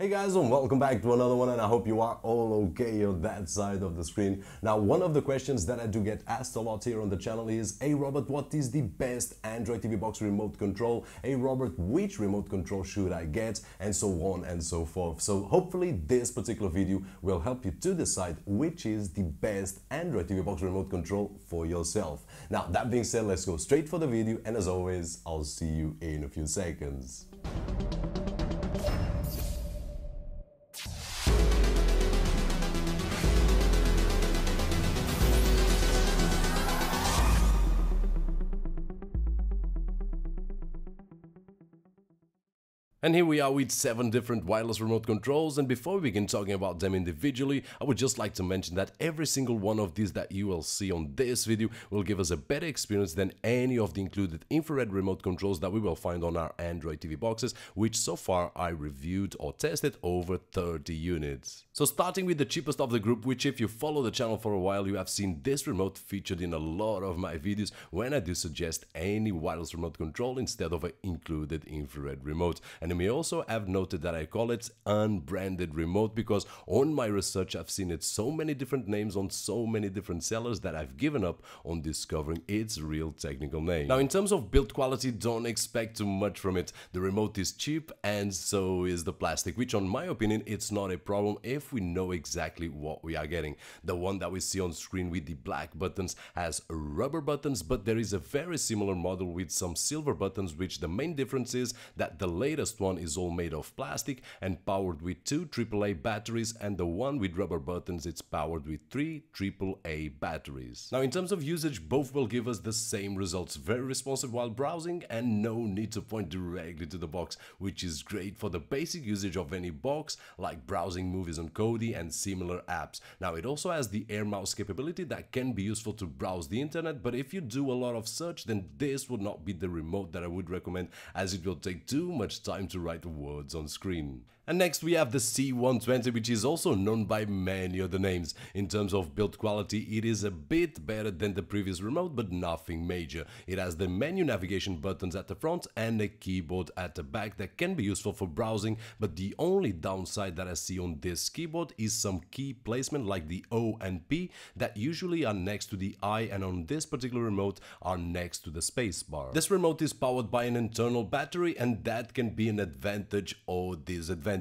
Hey guys, and welcome back to another one, and I hope you are all okay on that side of the screen. Now, one of the questions that I do get asked a lot here on the channel is, hey Robert, what is the best Android TV box remote control? Hey Robert, which remote control should I get? And so on and so forth. So hopefully this particular video will help you to decide which is the best Android TV box remote control for yourself. Now, that being said, let's go straight for the video, and as always, I'll see you in a few seconds. And here we are with 7 different wireless remote controls, and before we begin talking about them individually, I would just like to mention that every single one of these that you will see on this video will give us a better experience than any of the included infrared remote controls that we will find on our Android TV boxes, which so far I reviewed or tested over 30 units. So starting with the cheapest of the group, which if you follow the channel for a while, you have seen this remote featured in a lot of my videos when I do suggest any wireless remote control instead of an included infrared remote. And you may also have noted that I call it unbranded remote because on my research I've seen it so many different names on so many different sellers that I've given up on discovering its real technical name. Now, in terms of build quality, don't expect too much from it. The remote is cheap and so is the plastic, which on my opinion it's not a problem if we know exactly what we are getting. The one that we see on screen with the black buttons has rubber buttons, but there is a very similar model with some silver buttons, which the main difference is that the latest one is all made of plastic and powered with 2 AAA batteries, and the one with rubber buttons it's powered with 3 AAA batteries. Now, in terms of usage, both will give us the same results: very responsive while browsing and no need to point directly to the box, which is great for the basic usage of any box like browsing movies on Kodi and similar apps. Now, it also has the air mouse capability that can be useful to browse the internet, but if you do a lot of search, then this would not be the remote that I would recommend, as it will take too much time to write words on screen. And next we have the C120, which is also known by many other names. In terms of build quality, it is a bit better than the previous remote, but nothing major. It has the menu navigation buttons at the front and a keyboard at the back that can be useful for browsing, but the only downside that I see on this keyboard is some key placement like the O and P that usually are next to the I, and on this particular remote are next to the space bar. This remote is powered by an internal battery, and that can be an advantage or disadvantage.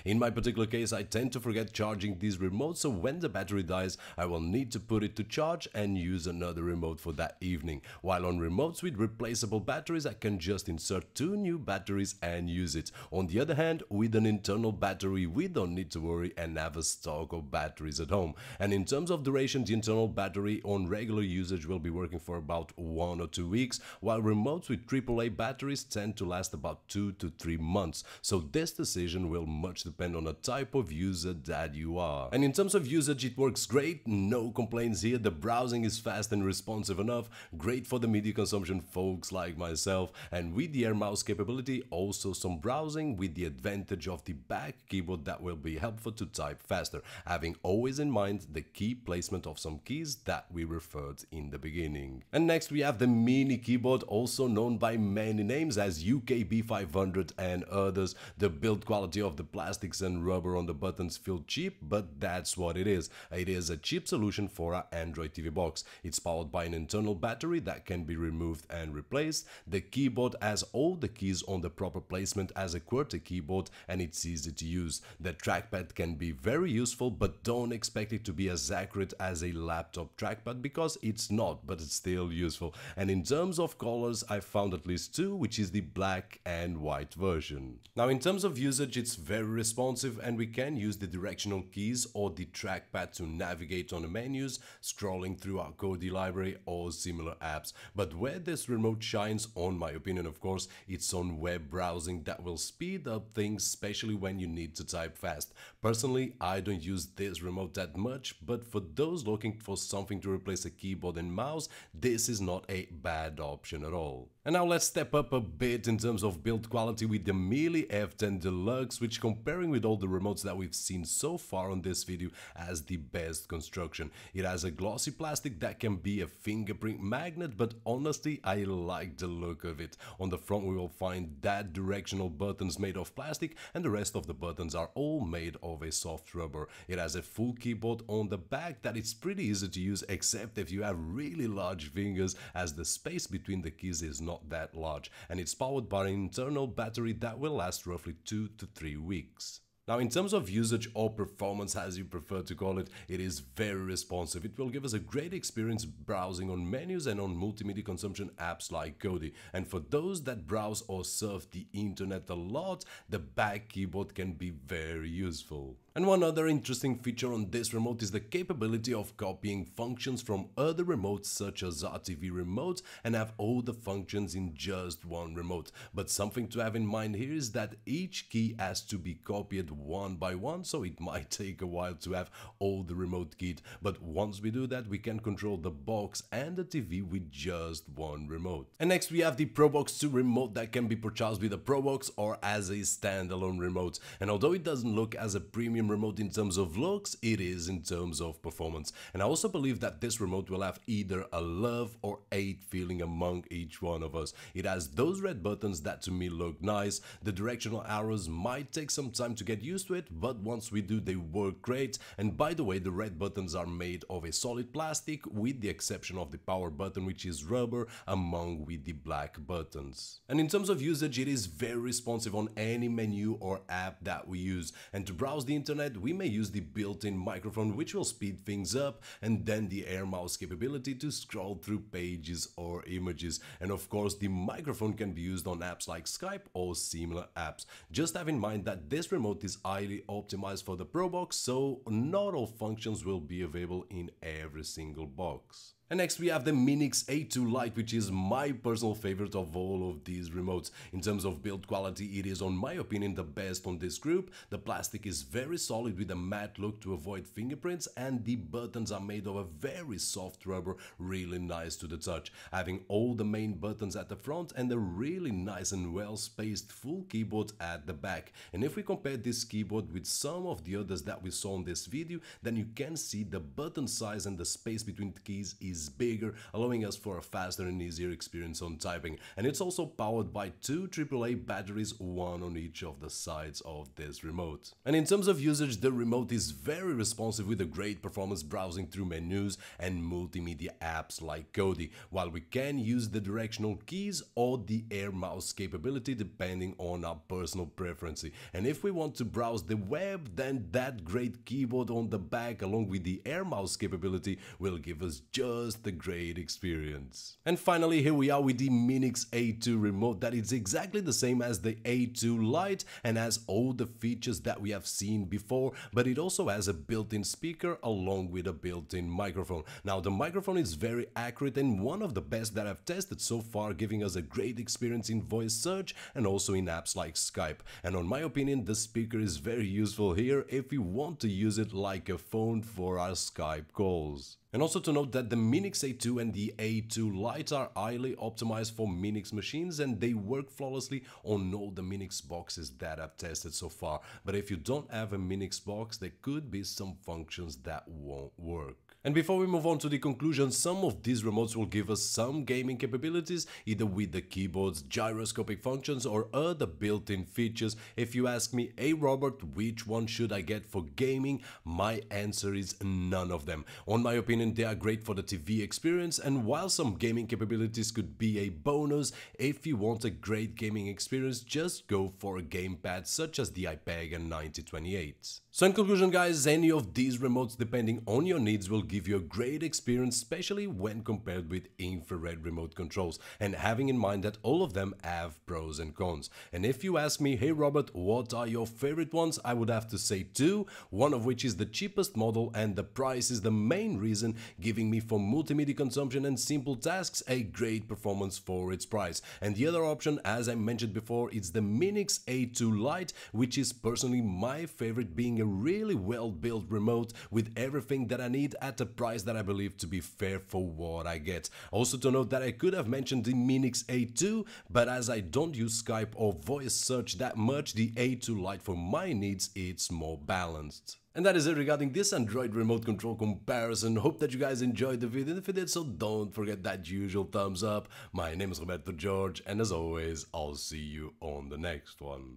In my particular case, I tend to forget charging these remotes, so when the battery dies, I will need to put it to charge and use another remote for that evening. While on remotes with replaceable batteries, I can just insert 2 new batteries and use it. On the other hand, with an internal battery, we don't need to worry and have a stock of batteries at home. And in terms of duration, the internal battery on regular usage will be working for about 1 or 2 weeks, while remotes with AAA batteries tend to last about 2 to 3 months. So this decision will much depend on the type of user that you are. And in terms of usage, it works great, no complaints here. The browsing is fast and responsive enough, great for the media consumption folks like myself, and with the air mouse capability, also some browsing with the advantage of the back keyboard that will be helpful to type faster, having always in mind the key placement of some keys that we referred in the beginning. And next we have the mini keyboard, also known by many names as UKB500 and others. The build quality of the plastics and rubber on the buttons feel cheap, but that's what it is. It is a cheap solution for our Android TV box. It's powered by an internal battery that can be removed and replaced. The keyboard has all the keys on the proper placement as a QWERTY keyboard, and it's easy to use. The trackpad can be very useful, but don't expect it to be as accurate as a laptop trackpad because it's not, but it's still useful. And in terms of colors, I found at least 2, which is the black and white version. Now, in terms of usage, it's very responsive, and we can use the directional keys or the trackpad to navigate on the menus, scrolling through our Kodi library or similar apps. But where this remote shines, on my opinion of course, it's on web browsing that will speed up things, especially when you need to type fast. Personally, I don't use this remote that much, but for those looking for something to replace a keyboard and mouse, this is not a bad option at all. And now let's step up a bit in terms of build quality with the Mele F10 Deluxe, which, comparing with all the remotes that we've seen so far on this video, has the best construction. It has a glossy plastic that can be a fingerprint magnet, but honestly I like the look of it. On the front we will find that directional buttons made of plastic, and the rest of the buttons are all made of a soft rubber. It has a full keyboard on the back that it's pretty easy to use, except if you have really large fingers, as the space between the keys is not that large, and it's powered by an internal battery that will last roughly 2 to 3 weeks. Now, in terms of usage or performance, as you prefer to call it, it is very responsive. It will give us a great experience browsing on menus and on multimedia consumption apps like Kodi. And for those that browse or surf the internet a lot, the back keyboard can be very useful. And one other interesting feature on this remote is the capability of copying functions from other remotes such as RTV Remote and have all the functions in just one remote. But something to have in mind here is that each key has to be copied one by one, so it might take a while to have all the remote keyed. But once we do that, we can control the box and the TV with just one remote. And next we have the Probox Ex2 Remote that can be purchased with a Probox or as a standalone remote. And although it doesn't look as a premium remote in terms of looks, it is in terms of performance. And I also believe that this remote will have either a love or hate feeling among each one of us. It has those red buttons that to me look nice. The directional arrows might take some time to get used to it, but once we do, they work great. And by the way, the red buttons are made of a solid plastic, with the exception of the power button, which is rubber, among with the black buttons. And in terms of usage, it is very responsive on any menu or app that we use. And to browse the internet, we may use the built-in microphone, which will speed things up, and then the air mouse capability to scroll through pages or images. And of course, the microphone can be used on apps like Skype or similar apps. Just have in mind that this remote is highly optimized for the Probox, so not all functions will be available in every single box. And next we have the Minix A2 Lite, which is my personal favorite of all of these remotes. In terms of build quality, it is, on my opinion, the best on this group. The plastic is very solid with a matte look to avoid fingerprints, and the buttons are made of a very soft rubber, really nice to the touch, having all the main buttons at the front and a really nice and well spaced full keyboard at the back. And if we compare this keyboard with some of the others that we saw in this video, then you can see the button size and the space between the keys is bigger, allowing us for a faster and easier experience on typing. And it's also powered by 2 AAA batteries, one on each of the sides of this remote. And in terms of usage, the remote is very responsive with a great performance browsing through menus and multimedia apps like Kodi, while we can use the directional keys or the air mouse capability depending on our personal preference. And if we want to browse the web, then that great keyboard on the back along with the air mouse capability will give us just the great experience. And finally, here we are with the Minix A2 Remote, that is exactly the same as the A2 Lite and has all the features that we have seen before, but it also has a built-in speaker along with a built-in microphone. Now, the microphone is very accurate and one of the best that I've tested so far, giving us a great experience in voice search and also in apps like Skype. And on my opinion, the speaker is very useful here if we want to use it like a phone for our Skype calls. And also to note that the Minix A2 and the A2 Lite are highly optimized for Minix machines, and they work flawlessly on all the Minix boxes that I've tested so far. But if you don't have a Minix box, there could be some functions that won't work. And before we move on to the conclusion, some of these remotes will give us some gaming capabilities, either with the keyboard's gyroscopic functions or other built-in features. If you ask me, hey Robert, which one should I get for gaming? My answer is none of them. On my opinion, they are great for the TV experience, and while some gaming capabilities could be a bonus, if you want a great gaming experience, just go for a gamepad such as the iPad 9028. So in conclusion guys, any of these remotes, depending on your needs, will give you a great experience, especially when compared with infrared remote controls, and having in mind that all of them have pros and cons. And if you ask me, hey Robert, what are your favorite ones? I would have to say 2, one of which is the cheapest model and the price is the main reason, giving me for multimedia consumption and simple tasks a great performance for its price. And the other option, as I mentioned before, it's the Minix A2 Lite, which is personally my favorite, being a really well built remote with everything that I need at at a price that I believe to be fair for what I get. Also to note that I could have mentioned the Minix A2, but as I don't use Skype or voice search that much, the A2 Lite for my needs, it's more balanced. And that is it regarding this Android remote control comparison. Hope that you guys enjoyed the video, and if you did so, don't forget that usual thumbs up. My name is Roberto Jorge, and as always, I'll see you on the next one.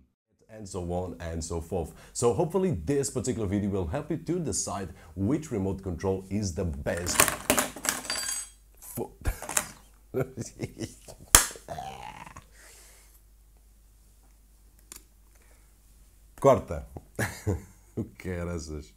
And so on and so forth. So hopefully this particular video will help you to decide which remote control is the best for... Corta. O que era essas?